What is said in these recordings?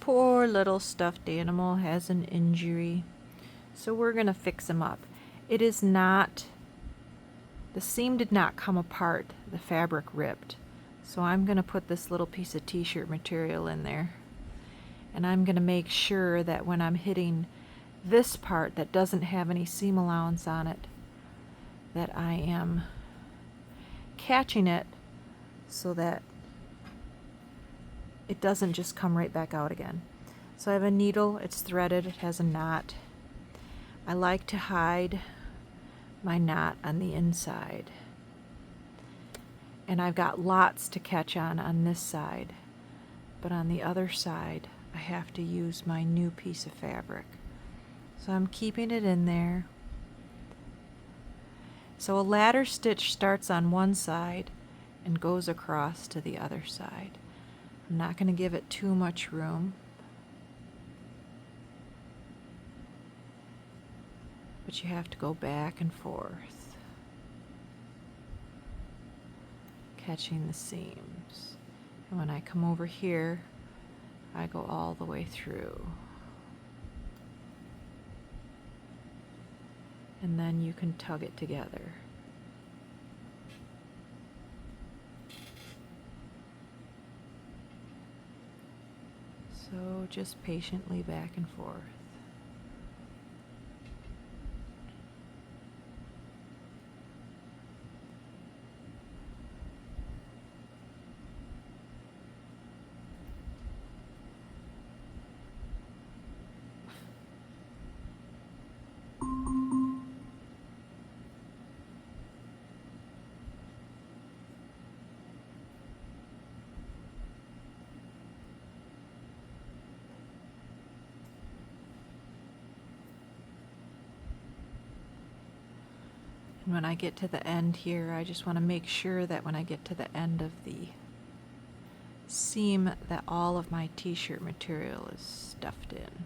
Poor little stuffed animal has an injury. So we're going to fix him up. It is not, the seam did not come apart, the fabric ripped. So I'm going to put this little piece of t-shirt material in there. And I'm going to make sure that when I'm hitting this part that doesn't have any seam allowance on it, that I am catching it so that it doesn't just come right back out again. So I have a needle, it's threaded, it has a knot. I like to hide my knot on the inside. And I've got lots to catch on this side. But on the other side, I have to use my new piece of fabric. So I'm keeping it in there. So a ladder stitch starts on one side and goes across to the other side. I'm not going to give it too much room. But you have to go back and forth, catching the seams. And when I come over here, I go all the way through. And then you can tug it together. So just patiently back and forth. And when I get to the end here, I just want to make sure that when I get to the end of the seam that all of my t-shirt material is stuffed in.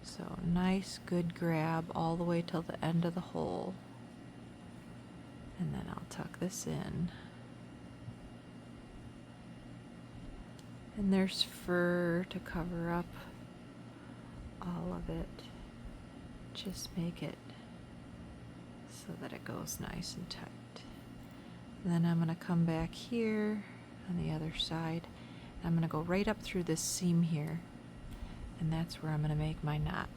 So nice good grab all the way till the end of the hole. And then I'll tuck this in. And there's fur to cover up all of it. Just make it so that it goes nice and tight. And then I'm going to come back here on the other side. I'm going to go right up through this seam here, and that's where I'm going to make my knot.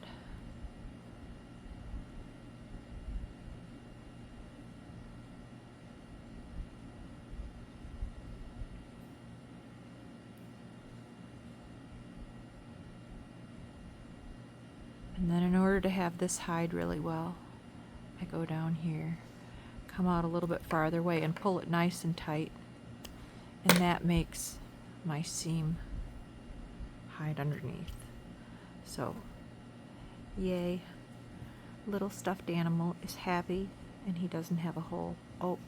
And then in order to have this hide really well, I go down here, come out a little bit farther away and pull it nice and tight, and that makes my seam hide underneath. So, yay, little stuffed animal is happy and he doesn't have a hole. Oh,